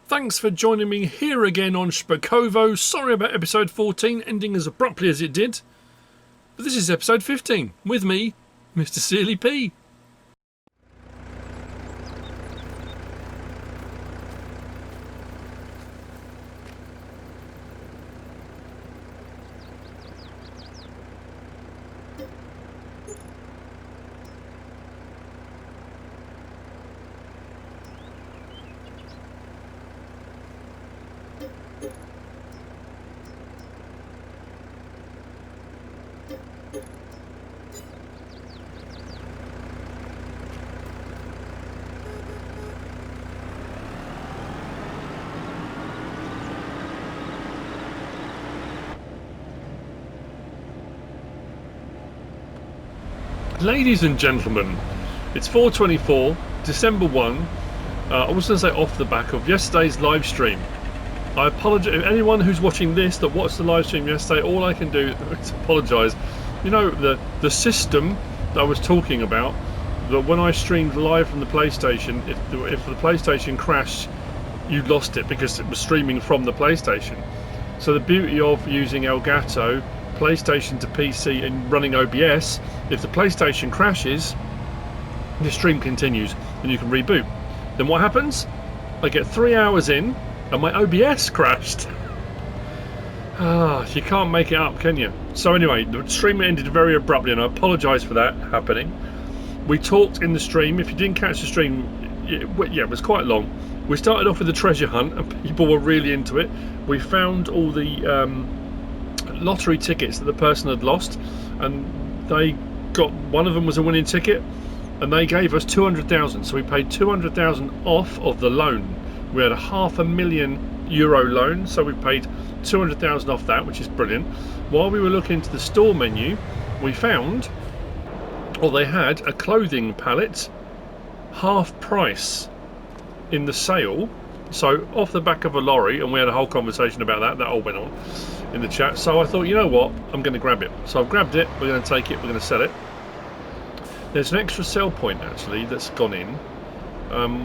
Thanks for joining me here again on Szpakowo. Sorry about episode 14 ending as abruptly as it did. But this is episode 15 with me, MrSealyp. Ladies and gentlemen, it's 4:24, December 1. I was going to say off the back of yesterday's live stream. I apologise if anyone who's watching this that watched the live stream yesterday. All I can do is apologise. You know, the system that I was talking about, that when I streamed live from the PlayStation, if the PlayStation crashed, you lost it because it was streaming from the PlayStation. So the beauty of using Elgato, PlayStation to PC and running OBS, if the PlayStation crashes, the stream continues and you can reboot. Then what happens? I get 3 hours in and my OBS crashed. You can't make it up, can you? So anyway, the stream ended very abruptly and I apologise for that happening. We talked in the stream. If you didn't catch the stream, it was quite long. We started off with the treasure hunt and people were really into it. We found all the lottery tickets that the person had lost, and they got, one of them was a winning ticket, and they gave us 200,000. So we paid 200,000 off of the loan. We had a €500,000 loan, so we paid 200,000 off that, which is brilliant. While we were looking into the store menu, we found, or they had a clothing pallet half price in the sale. So off the back of a lorry, and we had a whole conversation about that all went on in the chat. So I thought, you know what, I'm going to grab it. So I've grabbed it, we're going to take it, we're going to sell it. There's an extra sell point actually that's gone in,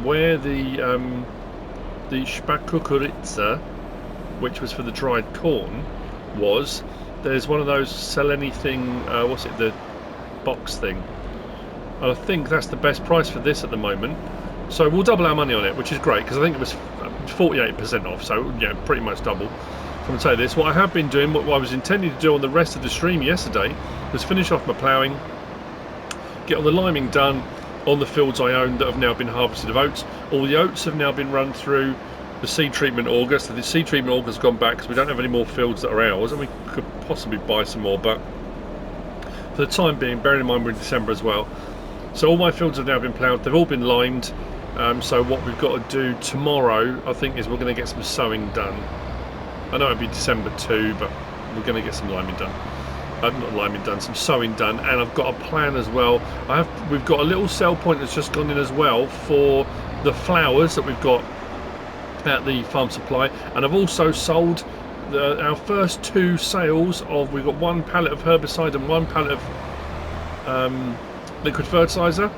where the Szpakowo, which was for the dried corn, was. There's one of those sell anything, the box thing. And I think that's the best price for this at the moment. So we'll double our money on it, which is great, because I think it was 48% off, so yeah, pretty much double. So I'm going to say this, what I have been doing, what I was intending to do on the rest of the stream yesterday, was finish off my ploughing, get all the liming done on the fields I own that have now been harvested of oats. All the oats have now been run through the seed treatment auger, so the seed treatment auger's gone back because we don't have any more fields that are ours, and we could possibly buy some more, but for the time being, bearing in mind we're in December as well. So all my fields have now been ploughed, they've all been limed. So what we've got to do tomorrow, I think, is we're going to get some sowing done. I know it'll be December 2, but we're going to get some liming done. Not liming done, some sowing done, and I've got a plan as well. We've got a little sell point that's just gone in as well for the flowers that we've got at the farm supply, and I've also sold our first 2 sales of. We've got 1 pallet of herbicide and 1 pallet of liquid fertilizer.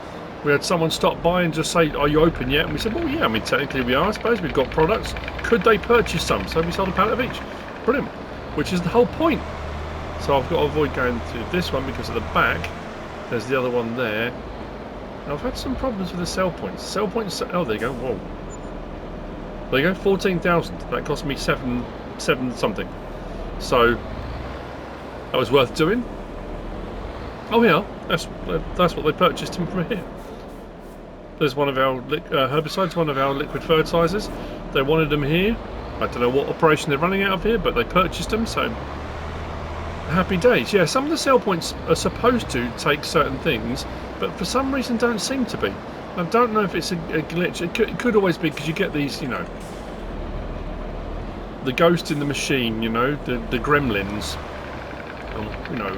We had someone stop by and just say, are you open yet? And we said, well, yeah, I mean, technically we are, I suppose. We've got products. Could they purchase some? So we sold a pallet of each. Brilliant. Which is the whole point. So I've got to avoid going to this one because at the back, there's the other one there. Now, I've had some problems with the sell points. Sell points, oh, there you go. Whoa. There you go, 14,000. That cost me seven something. So that was worth doing. Oh yeah, that's what they purchased from here. There's one of our herbicides, one of our liquid fertilizers. They wanted them here. I don't know what operation they're running out of here, but they purchased them, so happy days. Yeah, some of the sell points are supposed to take certain things, but for some reason don't seem to be. I don't know if it's a glitch. It could always be because you get these, you know, the ghost in the machine, you know, the gremlins. You know,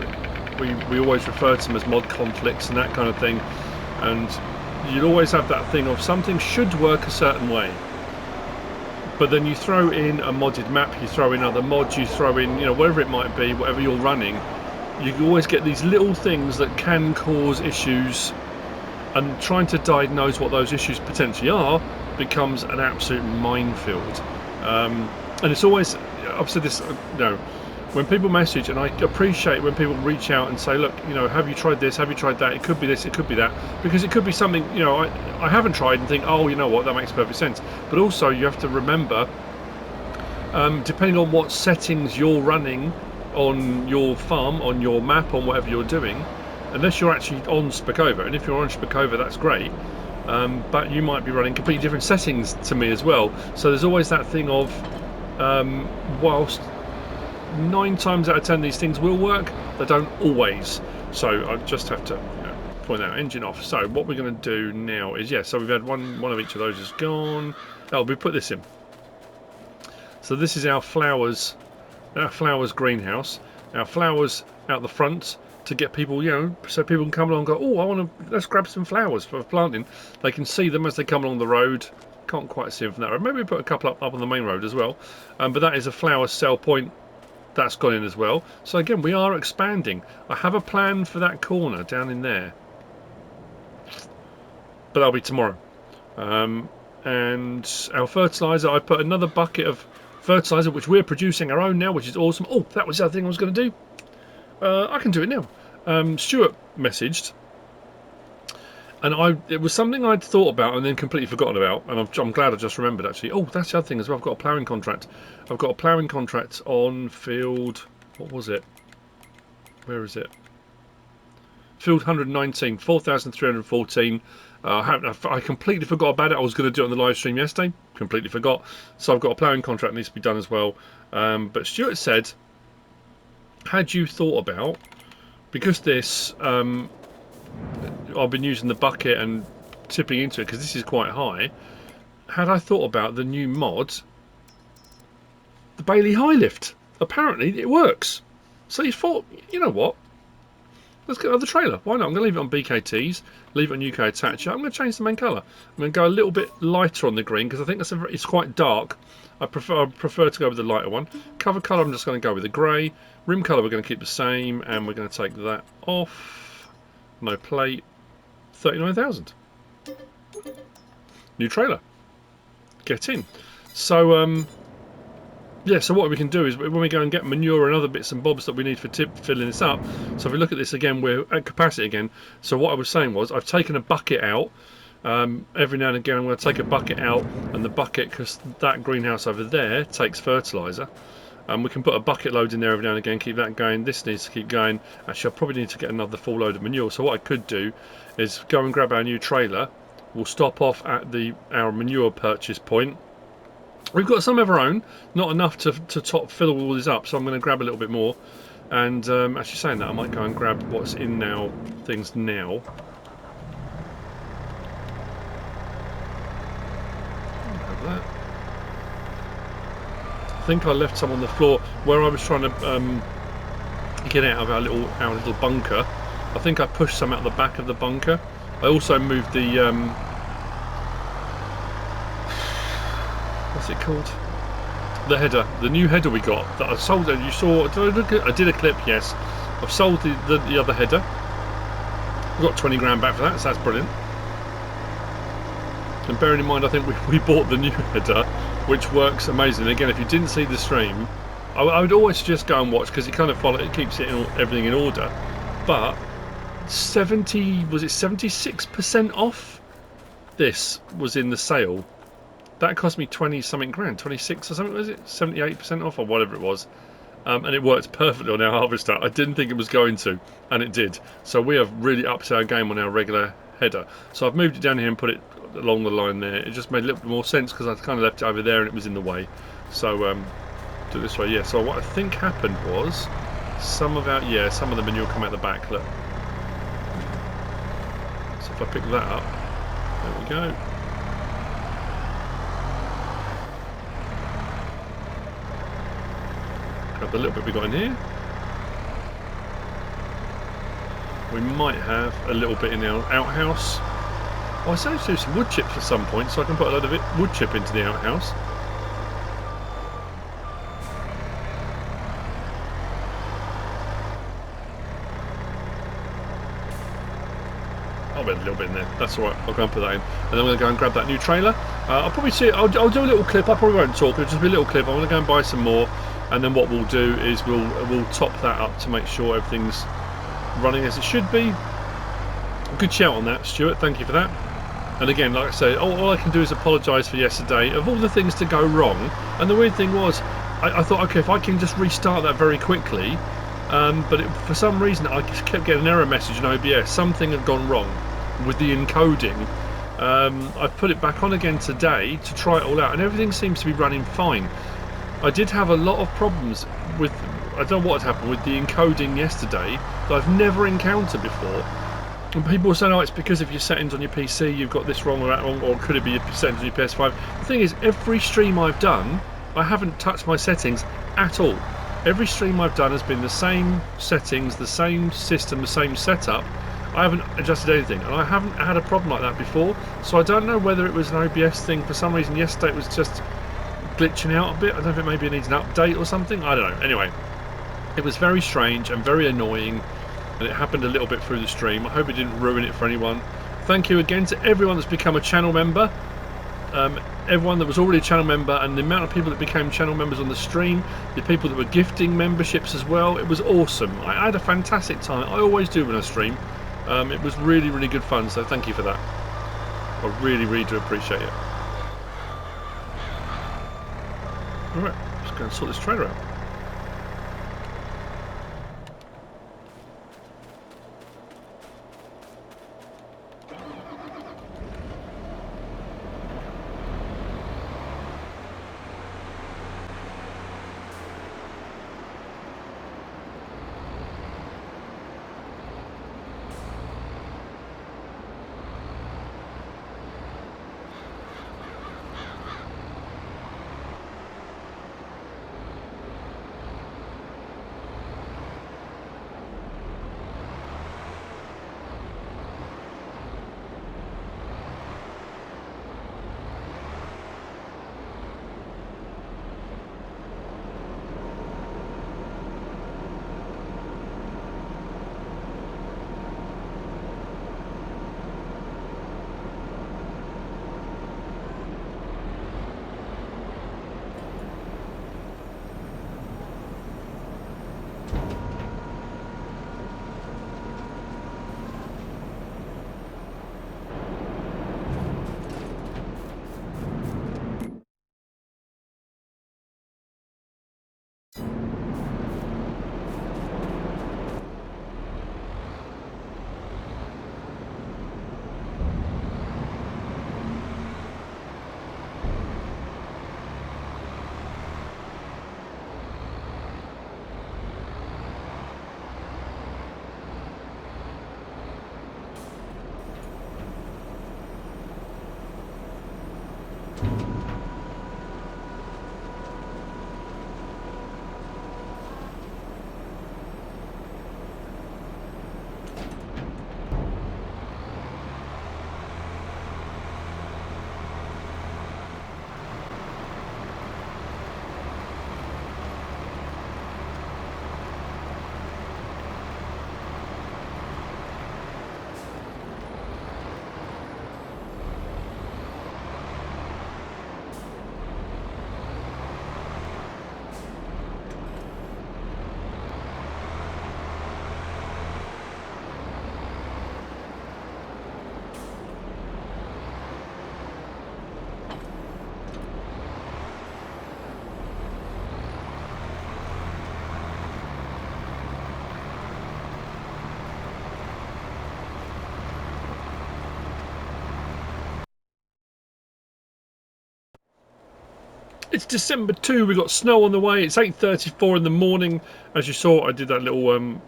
we always refer to them as mod conflicts and that kind of thing, and you'll always have that thing of something should work a certain way, but then you throw in a modded map, you throw in other mods, you throw in, you know, whatever it might be, whatever you're running, you always get these little things that can cause issues, and trying to diagnose what those issues potentially are becomes an absolute minefield. And it's always, I've said this, when people message, and I appreciate when people reach out and say, look, have you tried this, have you tried that, it could be this, it could be that, because it could be something, I haven't tried and think, oh, you know what, that makes perfect sense. But also you have to remember, depending on what settings you're running on your farm, on your map, on whatever you're doing, unless you're actually on Szpakowo, and if you're on Szpakowo, that's great, but you might be running completely different settings to me as well. So there's always that thing of, whilst 9 times out of 10 these things will work, they don't always. So I just have to point out, engine off. So what we're going to do now is, so we've had one of each of those is gone. Oh, we put this in. So this is our flowers greenhouse. Our flowers out the front to get people, so people can come along and go, oh, let's grab some flowers for planting. They can see them as they come along the road. Can't quite see them from that road. Maybe we put a couple up on the main road as well. But that is a flower sell point. That's gone in as well. So again, we are expanding. I have a plan for that corner down in there, but that'll be tomorrow. And our fertilizer, I put another bucket of fertilizer, which we're producing our own now, which is awesome. Oh, that was the other thing I was going to do. I can do it now. Stuart messaged, and it was something I'd thought about and then completely forgotten about, and I'm glad I just remembered actually. Oh, that's the other thing as well. I've got a ploughing contract. I've got a ploughing contract on field. What was it? Where is it? Field 119, 4,314. I completely forgot about it. I was going to do it on the live stream yesterday. Completely forgot. So I've got a ploughing contract that needs to be done as well. But Stuart said, had you thought about, because this, I've been using the bucket and tipping into it because this is quite high, had I thought about the new mod, the Bailey High Lift? Apparently it works. So you thought, you know what? Let's get another trailer. Why not? I'm going to leave it on BKTs, leave it on UK Attacher. I'm going to change the main colour. I'm going to go a little bit lighter on the green because I think it's quite dark. I prefer to go with the lighter one. Cover colour, I'm just going to go with the grey. Rim colour, we're going to keep the same, and we're going to take that off. No plate. 39,000. New trailer. Get in. So so what we can do is when we go and get manure and other bits and bobs that we need for filling this up. So if we look at this again, we're at capacity again. So what I was saying was I've taken a bucket out. Every now and again I'm going to take a bucket out, and the bucket, because that greenhouse over there takes fertiliser, we can put a bucket load in there every now and again, keep that going. This needs to keep going. Actually, I probably need to get another full load of manure. So what I could do is go and grab our new trailer. We'll stop off at our manure purchase point. We've got some of our own, not enough to top fill all this up, so I'm going to grab a little bit more. And actually saying that, I might go and grab what's in now, things now. Grab that. I think I left some on the floor where I was trying to get out of our little bunker. I think I pushed some out the back of the bunker. I also moved the what's it called? The header, the new header we got that I sold. You saw? I did a clip. Yes, I've sold the other header. I got 20 grand back for that, so that's brilliant. And bearing in mind, I think we bought the new header, which works amazing. Again, if you didn't see the stream, I would always just go and watch because it kind of keeps everything in order. But 76% off? This was in the sale. That cost me 20 something grand, 26 or something, was it? 78% off or whatever it was. And it worked perfectly on our harvester. I didn't think it was going to, and it did. So we have really upped our game on our regular header. So I've moved it down here and put it along the line there. It just made a little bit more sense because I kind of left it over there and it was in the way. So do it this way, yeah. So what I think happened was some of the manure come out the back. Look. So if I pick that up, there we go. Grab the little bit we got in here. We might have a little bit in our outhouse. Oh, I saved to do some wood chips at some point, so I can put a load of wood chip into the outhouse. I'll bet a little little bit in there. That's all right. I'll go and put that in, and then I'm going to go and grab that new trailer. I'll probably see. I'll do a little clip. I probably won't talk. It'll just be a little clip. I'm going to go and buy some more, and then what we'll do is we'll top that up to make sure everything's running as it should be. Good shout on that, Stuart. Thank you for that. And again, like I say, all I can do is apologise for yesterday. Of all the things to go wrong, and the weird thing was, I thought, okay, if I can just restart that very quickly, but for some reason I just kept getting an error message in OBS. Something had gone wrong with the encoding. I put it back on again today to try it all out, and everything seems to be running fine. I did have a lot of problems with, I don't know what had happened with the encoding yesterday that I've never encountered before. And people were saying, oh, it's because of your settings on your PC, you've got this wrong or that wrong, or could it be your settings on your PS5? The thing is, every stream I've done, I haven't touched my settings at all. Every stream I've done has been the same settings, the same system, the same setup. I haven't adjusted anything, and I haven't had a problem like that before. So I don't know whether it was an OBS thing. For some reason yesterday it was just glitching out a bit. I don't know if it maybe needs an update or something. I don't know. Anyway, it was very strange and very annoying, and it happened a little bit through the stream. I hope it didn't ruin it for anyone. Thank you again to everyone that's become a channel member. Everyone that was already a channel member, and the amount of people that became channel members on the stream, the people that were gifting memberships as well. It was awesome. I had a fantastic time. I always do when I stream. It was really, really good fun, so thank you for that. I really, really do appreciate it. Alright, just going to sort this trailer out. It's December 2, we've got snow on the way. It's 8:34 in the morning. As you saw, I did that little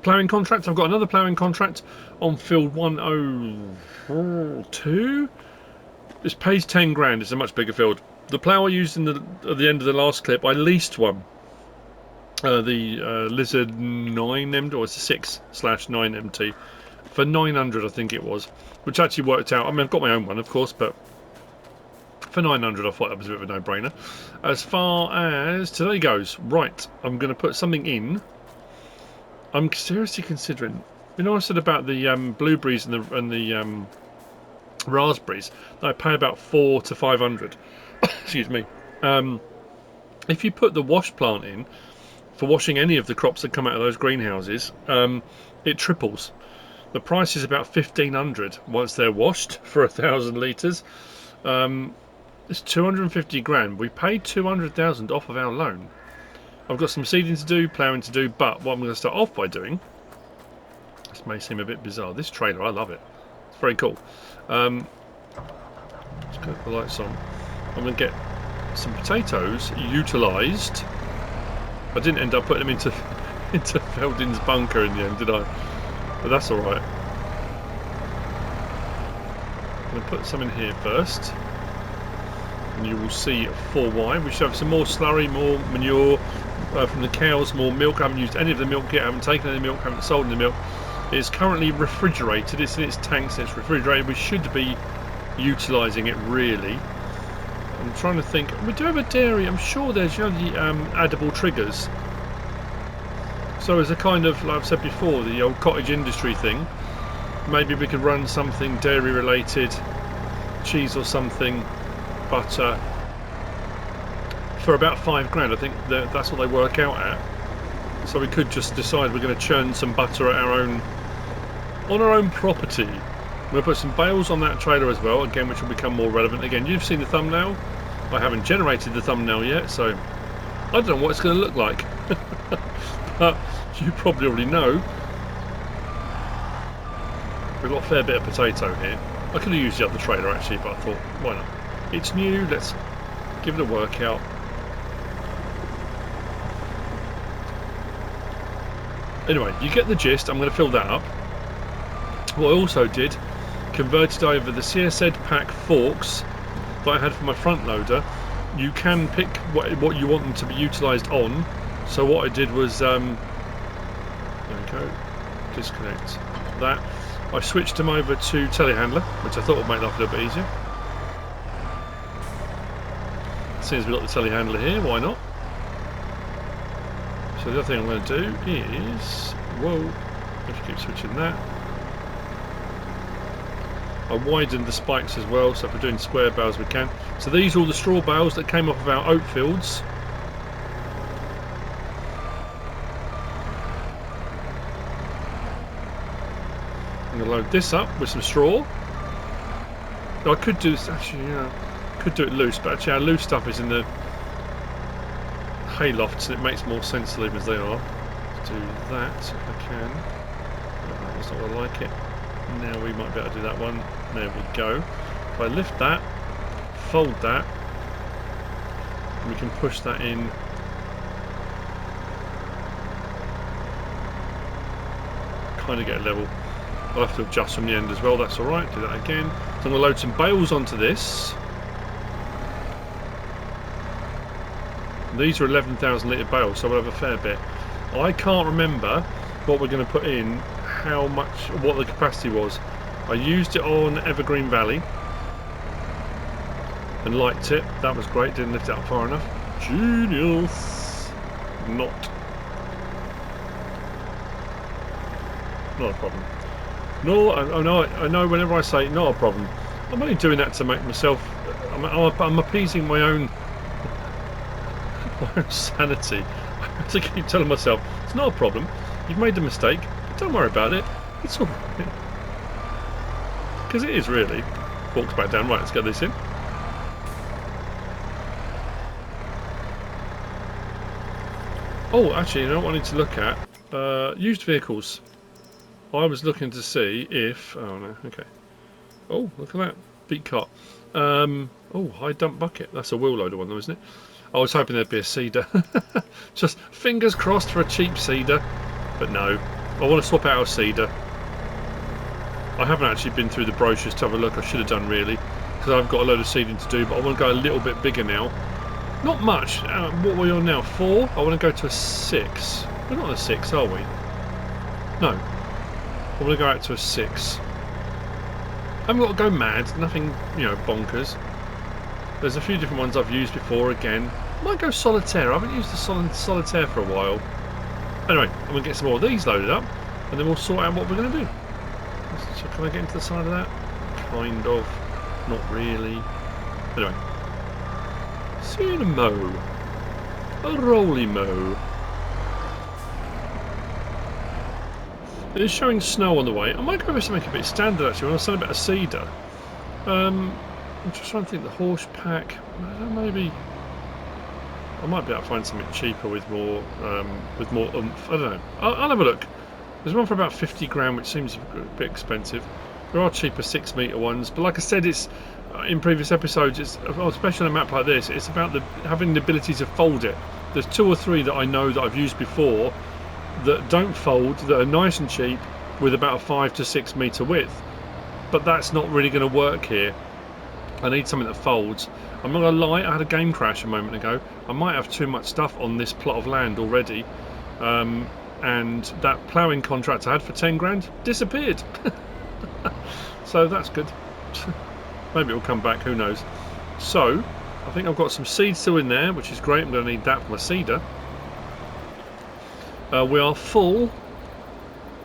ploughing contract. I've got another ploughing contract on field 102. This pays 10 grand. It's a much bigger field. The plough I used at the end of the last clip, I leased one. The Lizard 9MT, or it's a 6/9MT, for 900, I think it was, which actually worked out. I mean, I've got my own one, of course, but for 900 I thought that was a bit of a no-brainer. As far as today goes, right, I'm going to put something in. I'm seriously considering You know, I said about the blueberries and the raspberries that I pay about 400 to 500. Excuse me. If you put the wash plant in for washing any of the crops that come out of those greenhouses, it triples. The price is about 1,500 once they're washed for 1,000 litres. It's 250 grand. We paid 200,000 off of our loan. I've got some seeding to do, ploughing to do, but what I'm going to start off by doing, this may seem a bit bizarre, this trailer, I love it. It's very cool. Let's get the lights on. I'm going to get some potatoes utilised. I didn't end up putting them into Feldin's bunker in the end, did I? But that's alright. I'm going to put some in here first. And you will see 4 why. We should have some more slurry, more manure from the cows, more milk. I haven't used any of the milk yet, I haven't taken any milk, I haven't sold any milk. It's currently refrigerated, it's in its tanks, it's refrigerated. We should be utilising it really. I'm trying to think. We do have a dairy, I'm sure there's, you know, the addable triggers. So as a kind of, like I've said before, the old cottage industry thing, maybe we could run something dairy related, cheese or something, butter, for about 5 grand. I think that's what they work out at. So we could just decide we're going to churn some butter at on our own property. We're going to put some bales on that trailer as well, again, which will become more relevant. Again, you've seen the thumbnail. I haven't generated the thumbnail yet, so I don't know what it's going to look like. But you probably already know. We've got a fair bit of potato here. I could have used the other trailer actually, but I thought, why not? It's new, let's give it a workout. Anyway, you get the gist. I'm going to fill that up. What I also did, converted over the CSZ pack forks that I had for my front loader. You can pick what you want them to be utilised on. So what I did was, there we go, disconnect that. I switched them over to telehandler, which I thought would make life a little bit easier. Since we've got the telehandler here, why not? So the other thing I'm going to do is, whoa, let's keep switching that. I widened the spikes as well, so if we're doing square bales we can. So these are all the straw bales that came off of our oat fields. I'm going to load this up with some straw. I could do this, actually, yeah, could do it loose, but actually our loose stuff is in the hay lofts and it makes more sense to leave as they are. Let's do that if I can. Oh, that's not what I like it. Now we might be able to do that one. There we go. If I lift that, fold that, and we can push that in. Kind of get a level. I'll have to adjust from the end as well, that's alright. Do that again. So I'm going to load some bales onto this. These are 11,000 litre bales, so we'll have a fair bit. I can't remember what we're going to put in, how much, what the capacity was. I used it on Evergreen Valley and liked it. That was great, didn't lift it up far enough. Genius! Not a problem. No, I know whenever I say not a problem, I'm only doing that to make myself, I'm appeasing my own sanity. I have to keep telling myself, it's not a problem, you've made a mistake, but don't worry about it, it's alright. Because it is really. Forks back down, right, let's get this in. Oh, actually, you know what I need to look at? Used vehicles. I was looking to see if... Oh, no, okay. Oh, look at that. Beat cot. Oh, high dump bucket. That's a wheel loader one though, isn't it? I was hoping there'd be a seeder. Just fingers crossed for a cheap seeder. But no. I want to swap out a seeder. I haven't actually been through the brochures to have a look. I should have done really. Because I've got a load of seeding to do. But I want to go a little bit bigger now. Not much. What are we on now? 4? I want to go to a 6. We're not on a 6, are we? No. I want to go out to a 6. I haven't got to go mad. Nothing, you know, bonkers. There's a few different ones I've used before again. I might go solitaire. I haven't used the solitaire for a while. Anyway, I'm going to get some more of these loaded up. and then we'll sort out what we're going to do. So can I get into the side of that? Kind of. Not really. Anyway. See you in a mow. A roly mow. It is showing snow on the way. I might go with something a bit standard actually. When I send a bit of cedar. I'm just trying to think. The horse pack. Maybe. I might be able to find something cheaper with more oomph. I don't know. I'll have a look. There's one for about 50 grand, which seems a bit expensive. There are cheaper 6 metre ones, but like I said, it's in previous episodes, it's especially on a map like this. It's about having the ability to fold it. There's 2 or 3 that I know that I've used before that don't fold, that are nice and cheap, with about a 5 to 6 metre width. But that's not really going to work here. I need something that folds. I'm not going to lie, I had a game crash a moment ago. I might have too much stuff on this plot of land already. And that ploughing contract I had for 10 grand disappeared. So that's good. Maybe it'll come back, who knows. So, I think I've got some seed still in there, which is great. I'm going to need that for my cedar. We are full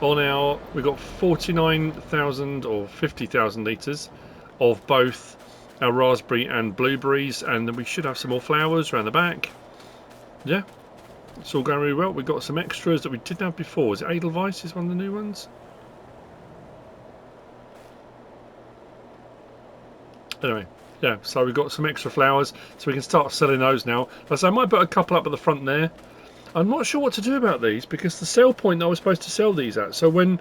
on our... We've got 49,000 or 50,000 litres of both our raspberry and blueberries, and then we should have some more flowers around the back. Yeah, it's all going really well. We've got some extras that we didn't have before. Is it Edelweiss is one of the new ones? Anyway, yeah, so we've got some extra flowers, so we can start selling those now. As I might put a couple up at the front there. I'm not sure what to do about these, because the sale point that I was supposed to sell these at, so when,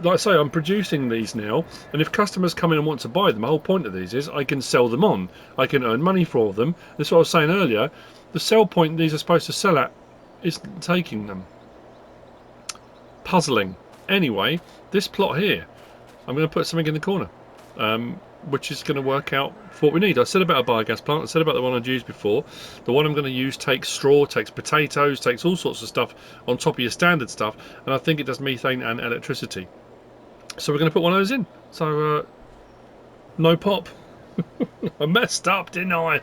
like I say, I'm producing these now, and if customers come in and want to buy them, the whole point of these is I can sell them on. I can earn money for them. That's what I was saying earlier. The sell point these are supposed to sell at isn't taking them. Puzzling. Anyway, this plot here, I'm going to put something in the corner, which is going to work out for what we need. I said about a biogas plant, I said about the one I'd used before. The one I'm going to use takes straw, takes potatoes, takes all sorts of stuff on top of your standard stuff, and I think it does methane and electricity. So we're going to put one of those in. So, no pop. I messed up, didn't I?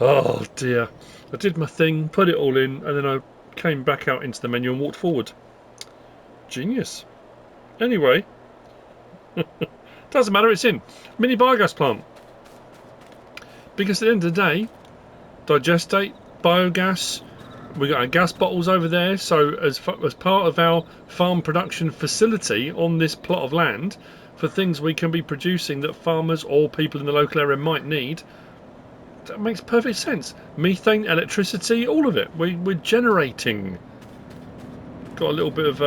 Oh dear. I did my thing, put it all in, and then I came back out into the menu and walked forward. Genius. Anyway. Doesn't matter, it's in. Mini biogas plant. Because at the end of the day, digestate, biogas, we got our gas bottles over there, so as part of our farm production facility on this plot of land, for things we can be producing that farmers or people in the local area might need, that makes perfect sense. Methane, electricity, all of it. We're generating. Got a little bit of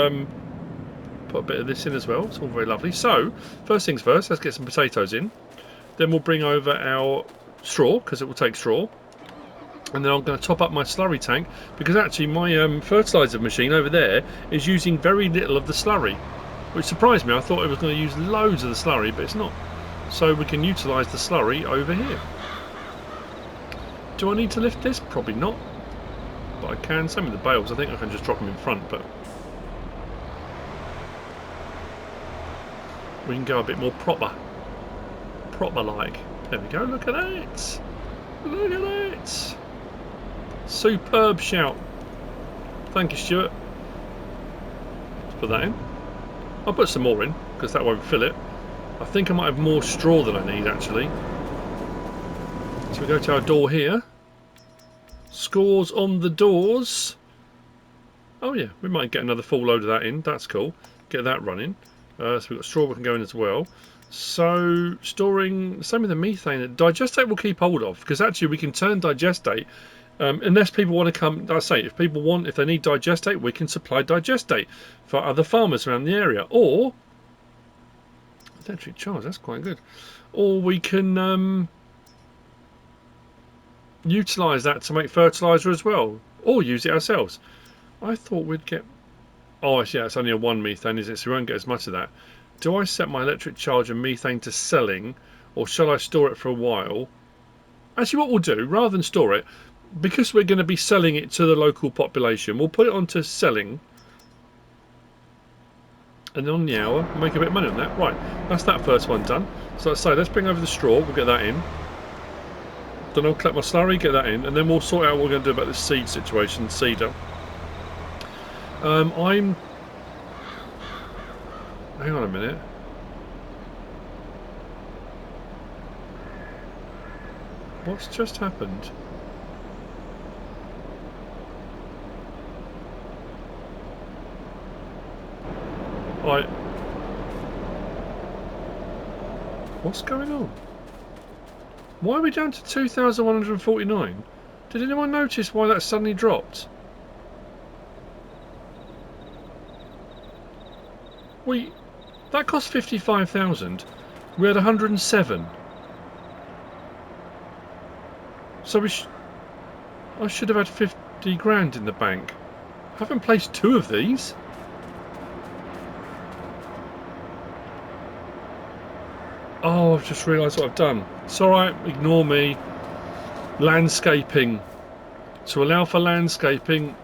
put a bit of this in as well. It's all very lovely. So first things first, let's get some potatoes in. Then we'll bring over our straw, because it will take straw. And then I'm going to top up my slurry tank, because actually my fertiliser machine over there is using very little of the slurry, which surprised me. I thought it was going to use loads of the slurry, but it's not. So we can utilise the slurry over here. Do I need to lift this? Probably not. But I can. Same with the bales. I think I can just drop them in front, but we can go a bit more proper like. There we go. Look at that. Look at that. Superb shout. Thank you, Stuart. Let's put that in. I'll put some more in, because that won't fill it. I think I might have more straw than I need, actually. So we go to our door here. Scores on the doors. Oh yeah, we might get another full load of that in. That's cool. Get that running. So we've got straw we can go in as well. So storing, same with the methane. Digestate we'll keep hold of, because actually we can turn digestate. Unless people want to come, I say, if they need digestate, we can supply digestate for other farmers around the area. Or electric charge, that's quite good. Or we can utilise that to make fertiliser as well, or use it ourselves. I thought we'd get... Oh, actually, yeah, it's only a 1 methane, is it? So we won't get as much of that. Do I set my electric charge and methane to selling, or shall I store it for a while? Actually, what we'll do, rather than store it, because we're going to be selling it to the local population, we'll put it onto selling, and on the hour, make a bit of money on that. Right, that's that first one done. So let's say, let's bring over the straw, we'll get that in. Then I'll collect my slurry, get that in, and then we'll sort out what we're going to do about this seed situation, cedar. I'm Hang on a minute. What's just happened? What's going on? Why are we down to 2,149? Did anyone notice why that suddenly dropped? That cost 55,000. We had 107. So I should have had 50 grand in the bank. I haven't placed 2 of these. Oh, I've just realised what I've done. It's alright, ignore me. Landscaping. To allow for landscaping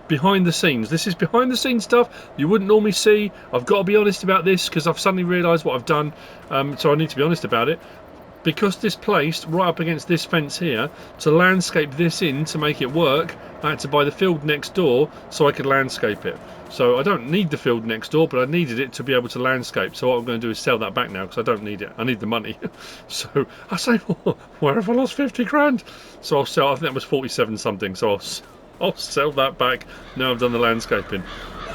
behind the scenes. This is behind the scenes stuff you wouldn't normally see. I've got to be honest about this because I've suddenly realised what I've done. So I need to be honest about it. Because this placed right up against this fence here, to landscape this in to make it work, I had to buy the field next door so I could landscape it. So I don't need the field next door, but I needed it to be able to landscape. So what I'm going to do is sell that back now because I don't need it. I need the money. So I say, where have I lost 50 grand? So I'll sell. I think that was 47 something. So I'll sell that back. Now I've done the landscaping.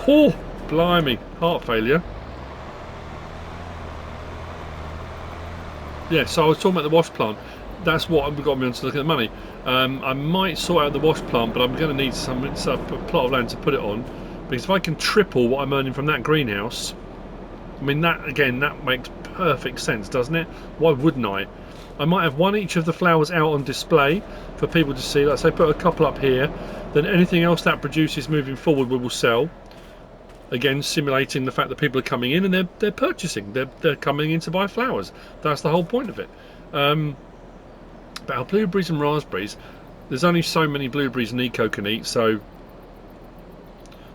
Oh, blimey, heart failure. Yeah, so I was talking about the wash plant. That's what got me onto looking at the money. I might sort out the wash plant, but I'm going to need a plot of land to put it on. Because if I can triple what I'm earning from that greenhouse, I mean, that again, that makes perfect sense, doesn't it? Why wouldn't I? I might have one each of the flowers out on display for people to see. Let's say put a couple up here. Then anything else that produces moving forward we will sell. Again, simulating the fact that people are coming in and they're purchasing. They're coming in to buy flowers. That's the whole point of it. But our blueberries and raspberries, there's only so many blueberries Nico can eat, so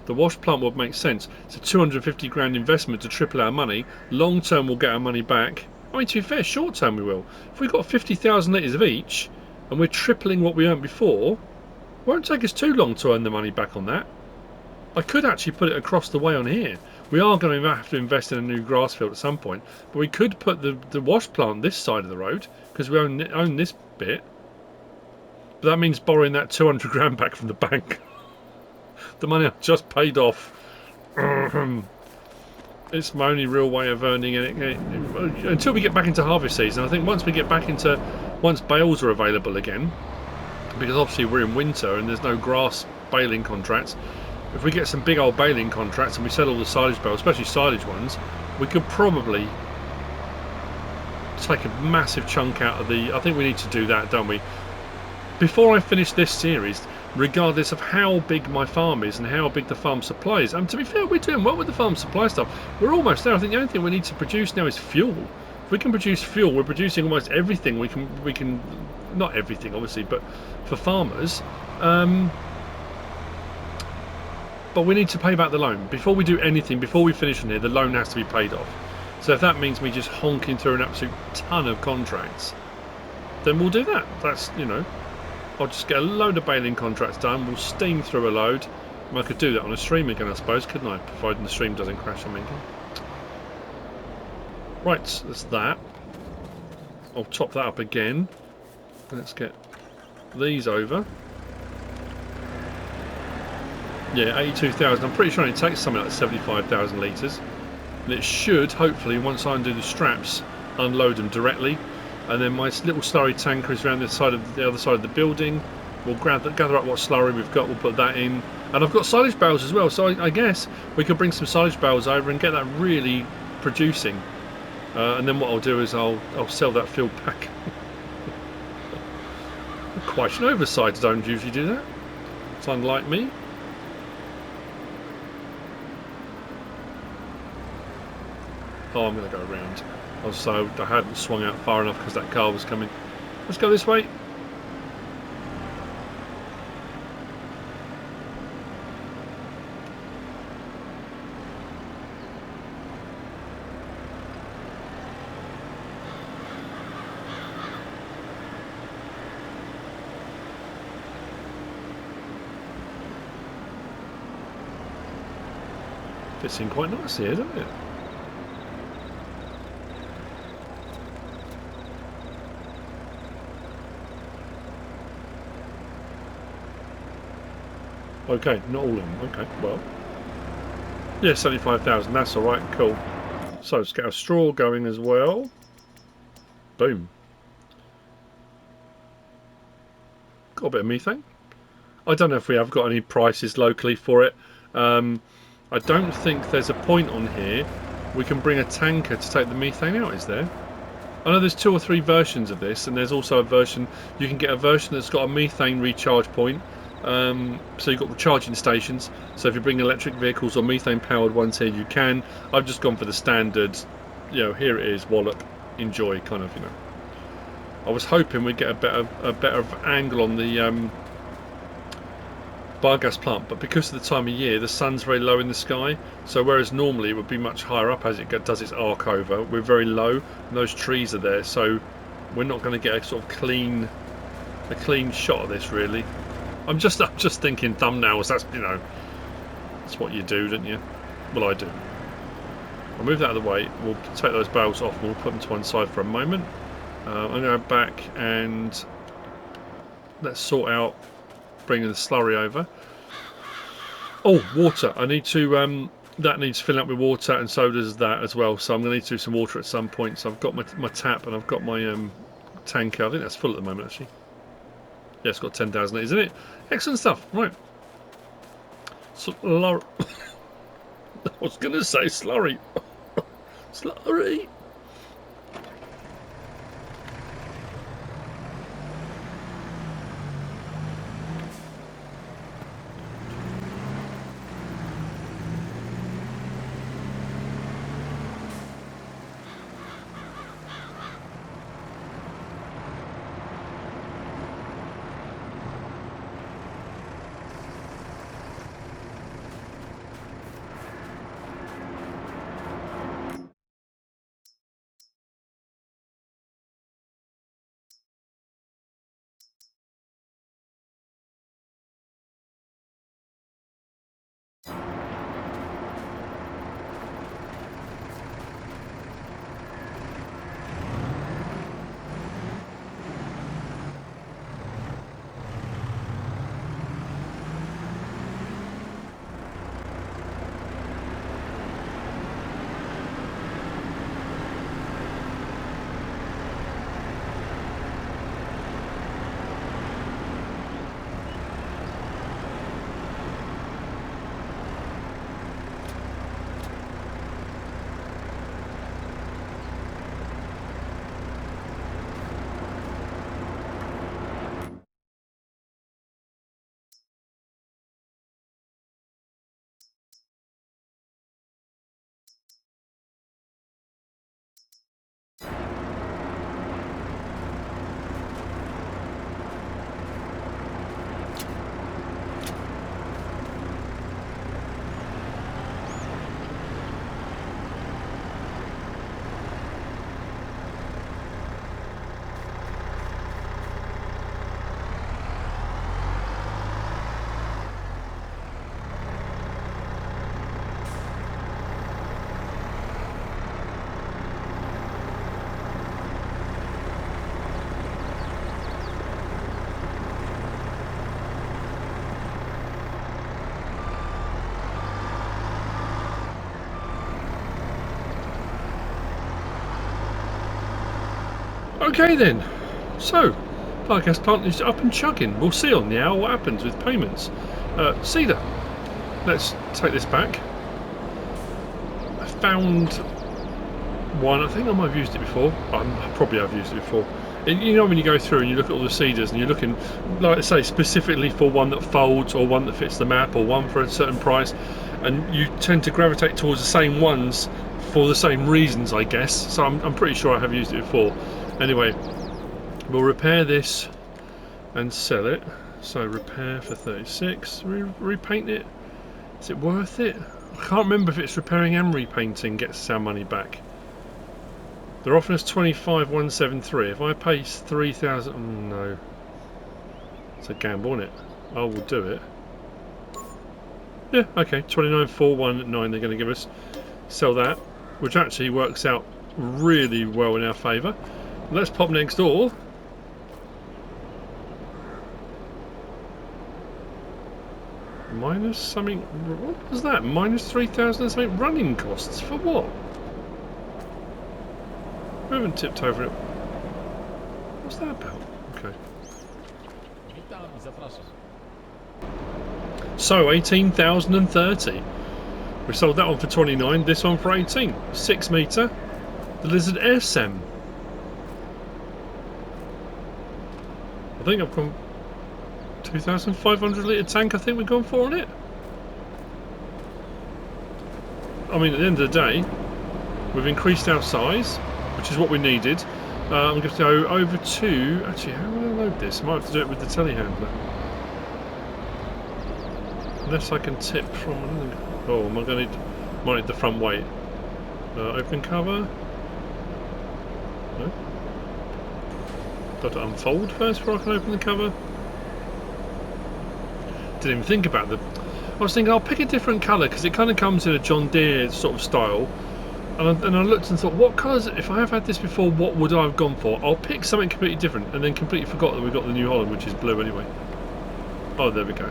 the wash plant would make sense. It's a 250 grand investment to triple our money. Long term we'll get our money back. I mean, to be fair, short term we will. If we've got 50,000 litres of each and we're tripling what we earned before, it won't take us too long to earn the money back on that. I could actually put it across the way on here. We are going to have to invest in a new grass field at some point, but we could put the wash plant this side of the road because we own this bit. But that means borrowing that 200 grand back from the bank. The money I've just paid off. It's my only real way of earning it until we get back into harvest season. I think once bales are available again, because obviously we're in winter and there's no grass baling contracts. If we get some big old baling contracts and we sell all the silage bales, especially silage ones, we could probably take a massive chunk out of the... I think we need to do that, don't we? Before I finish this series, regardless of how big my farm is and how big the farm supply is, and to be fair, we're doing well with the farm supply stuff. We're almost there. I think the only thing we need to produce now is fuel. If we can produce fuel, we're producing almost everything we can not everything, obviously, but for farmers. But we need to pay back the loan. Before we do anything, before we finish on here, the loan has to be paid off. So if that means me just honking through an absolute ton of contracts, then we'll do that. That's, you know, I'll just get a load of baling contracts done. We'll steam through a load. I could do that on a stream again, I suppose, couldn't I? Providing the stream doesn't crash on me again. Right, that's that. I'll top that up again. Let's get these over. Yeah, 82,000. I'm pretty sure it takes something like 75,000 litres. And it should, hopefully, once I undo the straps, unload them directly. And then my little slurry tanker is around the other side of the building. We'll gather up what slurry we've got, we'll put that in. And I've got silage bales as well, so I guess we could bring some silage bales over and get that really producing. And then what I'll do is I'll sell that field back. Quite an oversight, don't usually do that. It's unlike me. Oh, I'm going to go around. Also, I hadn't swung out far enough because that car was coming. Let's go this way. Fits in quite nicely here, doesn't it? Okay, not all of them. Okay, well. Yeah, 75,000. That's all right. Cool. So let's get our straw going as well. Boom. Got a bit of methane. I don't know if we have got any prices locally for it. I don't think there's a point on here we can bring a tanker to take the methane out, is there? I know there's 2 or 3 versions of this, and there's also a version, you can get a version that's got a methane recharge point. So you've got charging stations, so if you bring electric vehicles or methane powered ones here, you can. I've just gone for the standard, here it is, wallop, enjoy kind of, I was hoping we'd get a better angle on the biogas plant, but because of the time of year, the sun's very low in the sky, so whereas normally it would be much higher up as it does its arc over, we're very low, and those trees are there, so we're not going to get a sort of clean shot of this really. I'm just thinking thumbnails. That's what you do, don't you? Well, I do. I'll move that out of the way. We'll take those bales off and we'll put them to one side for a moment. I'm going to go back and let's sort out bringing the slurry over. Oh, water. I need to that needs filling up with water, and so does that as well, so I'm going to need to do some water at some point. So I've got my tap and I've got my tanker. I think that's full at the moment actually. Yeah, it's got 10,000 litres in it. Excellent stuff. Right. I was going to say slurry. Slurry. Okay then, so Biogas plant is up and chugging. We'll see on the hour what happens with payments. Cedar, let's take this back. I found one. I think I might have used it before. Probably have used it before. You know when you go through and you look at all the cedars and you're looking, like I say, specifically for one that folds or one that fits the map or one for a certain price, and you tend to gravitate towards the same ones for the same reasons, I guess. So I'm pretty sure I have used it before. Anyway, we'll repair this and sell it. So repair for 36. Repaint it. Is it worth it? I can't remember if it's repairing and repainting gets us our money back. They're offering us 25,173. If I pay 3,000, oh no, it's a gamble, isn't it? I will do it. Yeah, okay, 29,419. They're going to give us. Sell that, which actually works out really well in our favour. Let's pop next door. Minus something. What was that? Minus 3,000 something running costs for what? We haven't tipped over it. What's that about? Okay. So 18,030. We sold that one for 29. This one for 18. 6 metre. The Lizard Air Sem. I think I've gone 2,500 litre tank. I think we've gone for on it. I mean, at the end of the day, we've increased our size, which is what we needed. I'm going to go over to... Actually, how will I load this? I might have to do it with the telehandler. Unless I can tip from... Oh, am I going to might need the front weight. Open cover. No. Got to unfold first before I can open the cover. Didn't even think about the... I was thinking I'll pick a different colour because it kind of comes in a John Deere sort of style. And I looked and thought, what colours, if I have had this before, what would I have gone for? I'll pick something completely different, and then completely forgot that we've got the New Holland, which is blue anyway. Oh, there we go.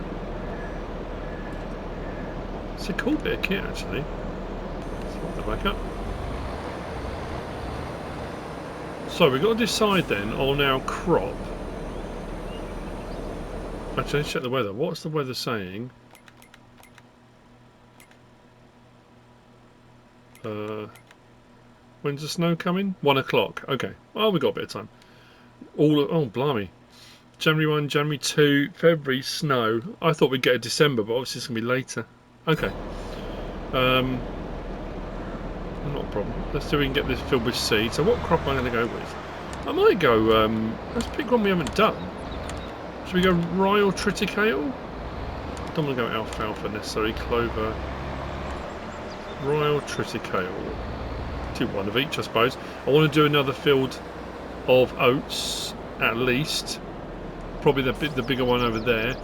It's a cool bit of kit, actually. Let's put that back up. So we've got to decide then on our crop. Actually, let's check the weather. What's the weather saying? When's the snow coming? 1 o'clock. Okay. Well, we've got a bit of time. Oh, blimey. January 1, January 2, February, snow. I thought we'd get a December, but obviously it's going to be later. Okay. Not a problem. Let's see if we can get this filled with seed. So what crop am I going to go with? I might go... let's pick one we haven't done. Should we go rye or triticale? I don't want to go alfalfa necessarily. Clover. Rye or triticale? Do one of each, I suppose. I want to do another field of oats, at least. Probably the bigger one over there,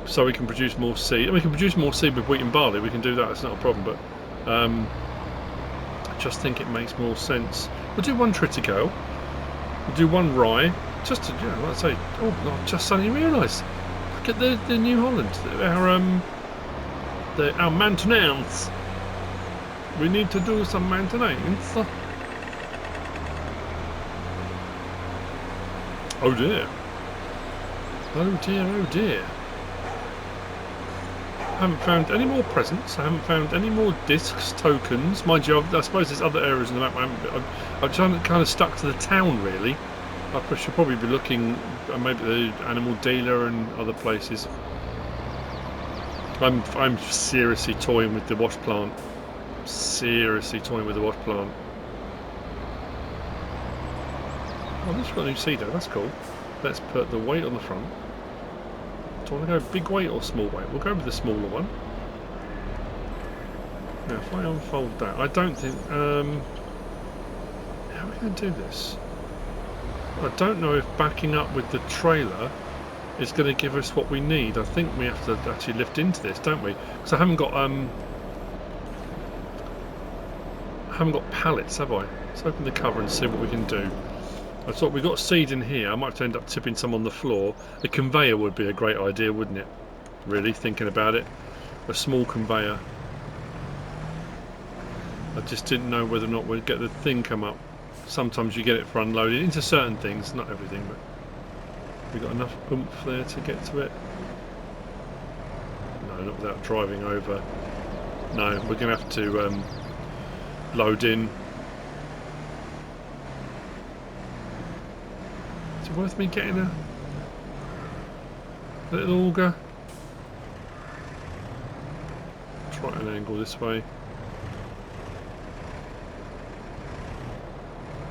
so we can produce more seed. And we can produce more seed with wheat and barley. We can do that. It's not a problem. But I just think it makes more sense. We'll do one triticale. We'll do one rye. Just to, like I say. Oh, I just suddenly realised. Look at the New Holland. Our maintenance. We need to do some maintenance. Oh dear. Oh dear, oh dear. I haven't found any more presents. I haven't found any more discs, tokens. Mind you, I suppose there's other areas in the map. I've kind of stuck to the town, really. I should probably be looking at maybe the animal dealer and other places. I'm seriously toying with the wash plant. Seriously toying with the wash plant. Oh, this got a new seeder, that's cool. Let's put the weight on the front. Do you want to go big weight or small weight? We'll go with the smaller one. Now if I unfold that, I don't think... how are we going to do this? I don't know if backing up with the trailer is going to give us what we need. I think we have to actually lift into this, don't we? Because I haven't got pallets, have I? Let's open the cover and see what we can do. I thought we've got seed in here. I might have to end up tipping some on the floor. A conveyor would be a great idea, wouldn't it? Really, thinking about it. A small conveyor. I just didn't know whether or not we'd get the thing come up. Sometimes you get it for unloading into certain things, not everything, but we've got enough oomph there to get to it. No, not without driving over. No, we're going to have to load in. Is it worth me getting a little auger? Try an angle this way.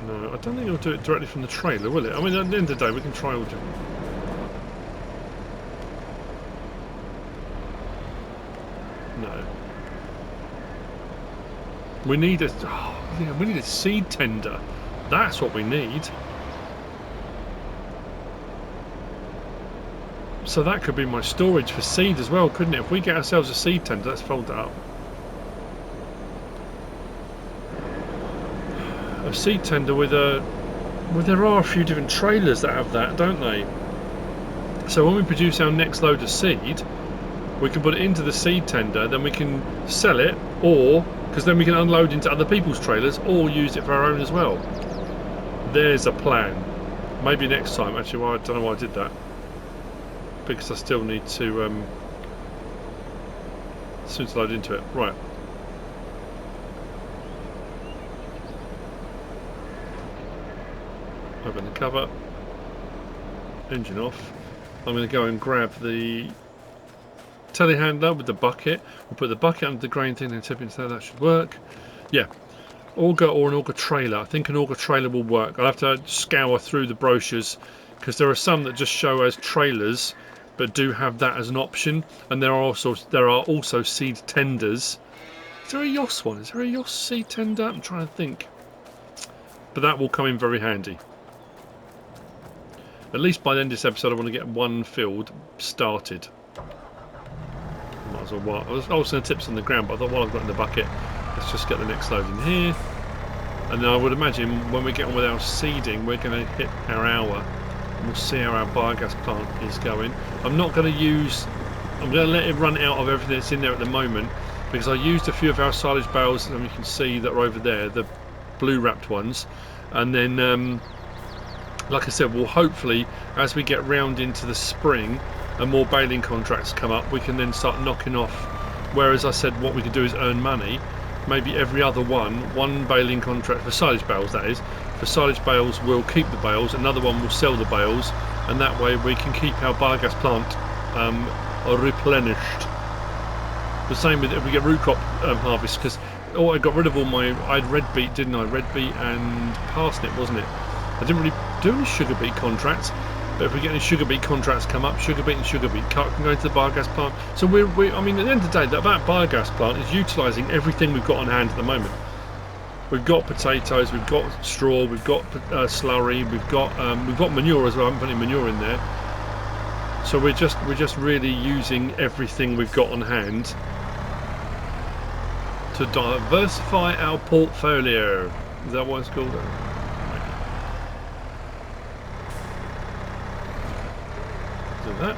No, I don't think it'll do it directly from the trailer, will it? I mean, at the end of the day, we can try all different. No. We need a we need a seed tender. That's what we need. So that could be my storage for seed as well, couldn't it? If we get ourselves a seed tender, let's fold that up. A seed tender with a... Well, there are a few different trailers that have that, don't they? So when we produce our next load of seed, we can put it into the seed tender, then we can sell it, or because then we can unload into other people's trailers or use it for our own as well. There's a plan. Maybe next time. Actually, well, I don't know why I did that, because I still need to load into it. Right. Open the cover. Engine off. I'm going to go and grab the telehandler with the bucket. We'll put the bucket under the grain thing and tip it, so that should work. Yeah. Auger or an auger trailer. I think an auger trailer will work. I'll have to scour through the brochures, because there are some that just show as trailers but do have that as an option, and there are also seed tenders. Is there a Yoss one? Is there a Yoss seed tender? I'm trying to think. But that will come in very handy. At least by the end of this episode I want to get one field started. Might as well. I was going to tip some on the ground, but I thought while I've got in the bucket, let's just get the next load in here. And then I would imagine when we get on with our seeding, we're going to hit our hour. And we'll see how our biogas plant is going. I'm going to let it run out of everything that's in there at the moment, because I used a few of our silage bales, and you can see that are over there, the blue wrapped ones. And then, like I said, we'll hopefully, as we get round into the spring and more baling contracts come up, we can then start knocking off. Whereas I said what we could do is earn money. Maybe every other one baling contract for silage bales, that is. For silage bales, we'll keep the bales, another one will sell the bales, and that way we can keep our biogas plant replenished. The same with if we get root crop harvest, because I got rid of all my, I had red beet, didn't I? Red beet and parsnip, wasn't it? I didn't really do any sugar beet contracts, but if we get any sugar beet contracts come up, sugar beet and sugar beet cut can go into the biogas plant. So I mean, at the end of the day, that biogas plant is utilising everything we've got on hand at the moment. We've got potatoes, we've got straw, we've got slurry, we've got manure as well. I haven't put any manure in there. So we're just really using everything we've got on hand to diversify our portfolio. Is that what it's called? Do that.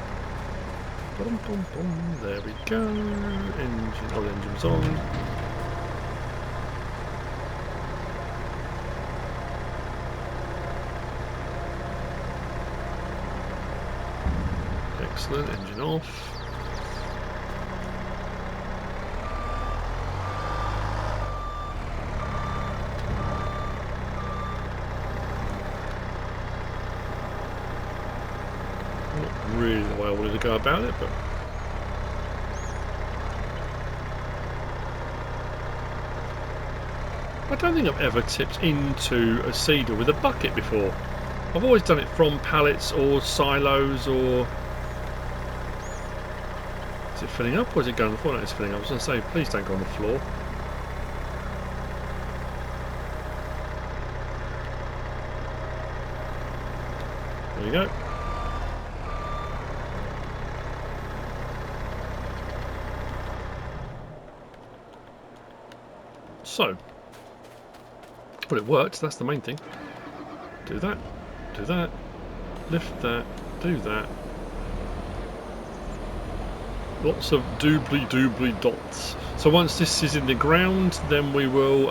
There we go. Engine. Oh, the engine's on. Excellent. Engine off. Not really the way I wanted to go about it, but I don't think I've ever tipped into a seeder with a bucket before. I've always done it from pallets or silos, or is it filling up or is it going on the floor? No, it's filling up. I was going to say, please don't go on the floor. There you go. So, but it worked, that's the main thing. Do that, lift that, do that. Lots of doobly dots. So once this is in the ground, then we will,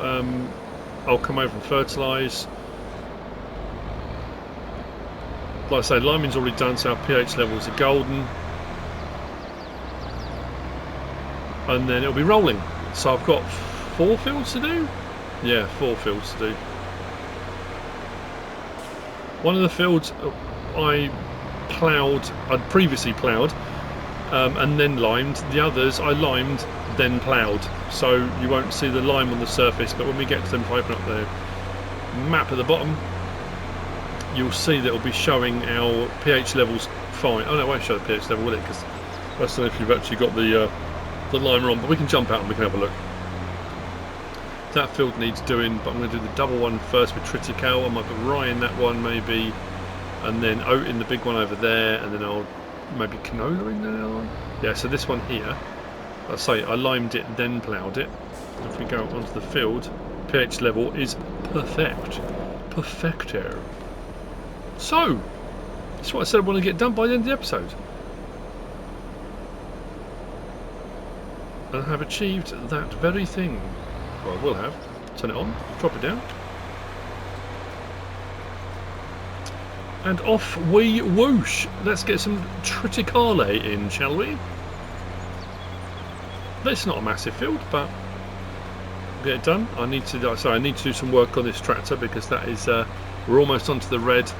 I'll come over and fertilise. Like I say, liming's already done, so our pH levels are golden. And then it'll be rolling. So I've got 4 fields to do? Yeah, 4 fields to do. One of the fields I'd previously ploughed and then limed. The others I limed, then ploughed. So you won't see the lime on the surface, but when we get to them, if I open up the map at the bottom, you'll see that it'll be showing our pH levels fine. Oh no, it won't show the pH level, will it? Because I don't know if you've actually got the limer on, but we can jump out and we can have a look. That field needs doing, but I'm going to do the double one first with triticale. I might put rye in that one maybe, and then oat in the big one over there, and then I'll maybe canola in there. Yeah, so this one here, I say I limed it then ploughed it. If we go onto the field, pH level is perfecto. So that's what I said I want to get done by the end of the episode. and have achieved that very thing. Well, I will have. Turn it on, drop it down. And off we whoosh. Let's get some triticale in, shall we? It's not a massive field, but get it done. I need to do some work on this tractor because that is we're almost onto the red.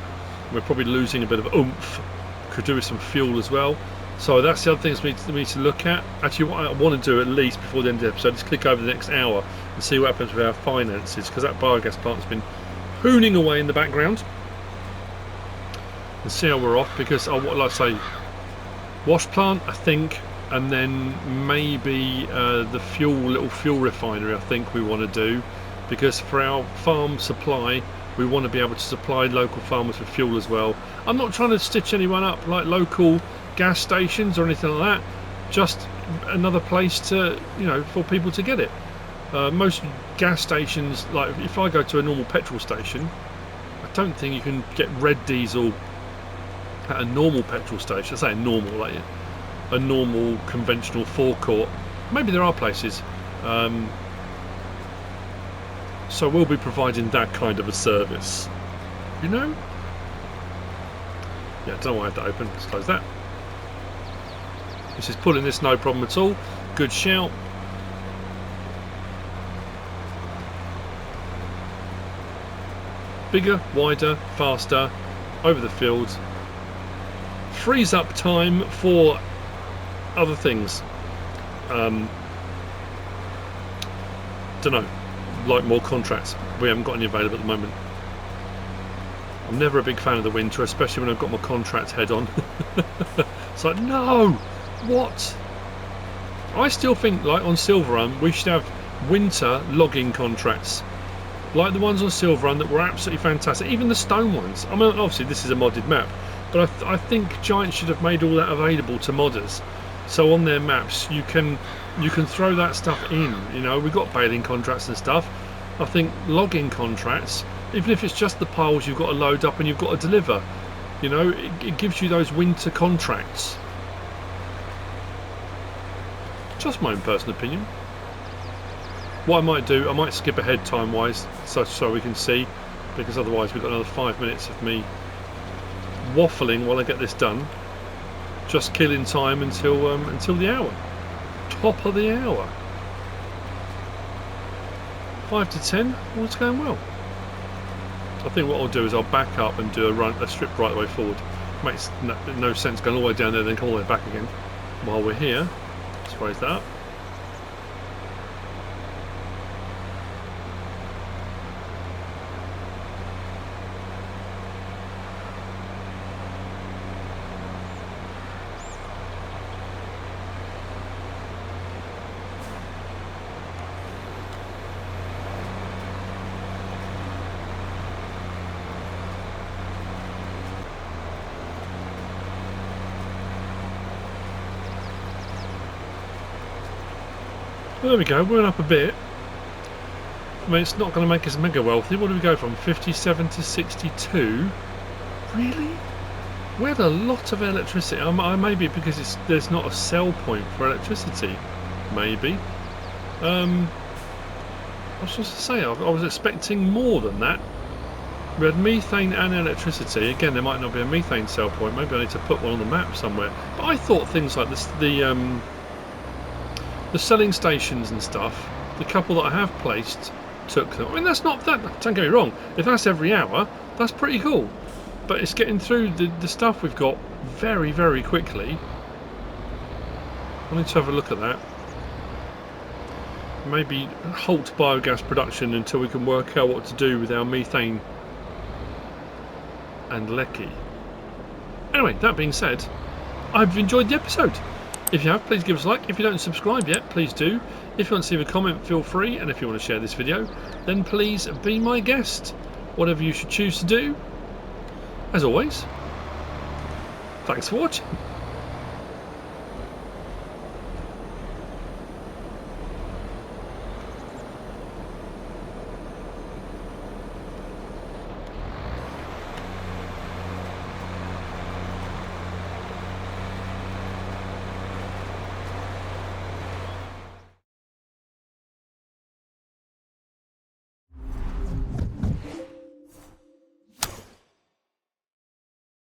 We're probably losing a bit of oomph. Could do with some fuel as well. So that's the other things we need to look at. Actually, what I want to do at least before the end of the episode is click over the next hour and see what happens with our finances, because that biogas plant's been hooning away in the background. And see how we're off, because I would like to say wash plant, I think, and then maybe the little fuel refinery I think we want to do, because for our farm supply we want to be able to supply local farmers with fuel as well. I'm not trying to stitch anyone up like local gas stations or anything like that, just another place to, you know, for people to get it. Most gas stations, like if I go to a normal petrol station, I don't think you can get red diesel at a normal petrol station. I say normal, like a normal conventional forecourt. Maybe there are places. So we'll be providing that kind of a service, you know. Yeah, don't know why I had that open. Let's close that. This is pulling this, no problem at all. Good shout. Bigger, wider, faster, over the field. Frees up time for other things. Don't know, like more contracts. We haven't got any available at the moment. I'm never a big fan of the winter, especially when I've got my contract head on. It's like, no, what? I still think, like on Silver Run, we should have winter logging contracts, like the ones on Silver Run that were absolutely fantastic. Even the stone ones. I mean, obviously this is a modded map, but I think Giant should have made all that available to modders. So on their maps you can throw that stuff in. You know, we've got baling contracts and stuff. I think logging contracts, even if it's just the piles you've got to load up and you've got to deliver, you know, it gives you those winter contracts. Just my own personal opinion. What I might do, I might skip ahead time wise so we can see, because otherwise we've got another 5 minutes of me waffling while I get this done. Just killing time until the hour. Top of the hour. 5 to 10. What's going well? I think what I'll do is I'll back up and do a strip right the way forward. Makes no sense going all the way down there then come all the way back again. While we're here, let's raise that up. Well, there we go, we're up a bit. I mean, it's not going to make us mega wealthy. What do we go from? 57 to 62? Really? We had a lot of electricity. Maybe because there's not a sell point for electricity. Maybe. I was supposed to say, I was expecting more than that. We had methane and electricity. Again, there might not be a methane sell point. Maybe I need to put one on the map somewhere. But I thought things like this, the selling stations and stuff, the couple that I have placed took them. I mean, that's not that. Don't get me wrong. If that's every hour, that's pretty cool. But it's getting through the stuff we've got very, very quickly. I need to have a look at that. Maybe halt biogas production until we can work out what to do with our methane and lecky. Anyway, that being said, I've enjoyed the episode. If you have, please give us a like. If you don't subscribe yet, please do. If you want to leave a comment, feel free. And if you want to share this video, then please be my guest. Whatever you should choose to do. As always, thanks for watching.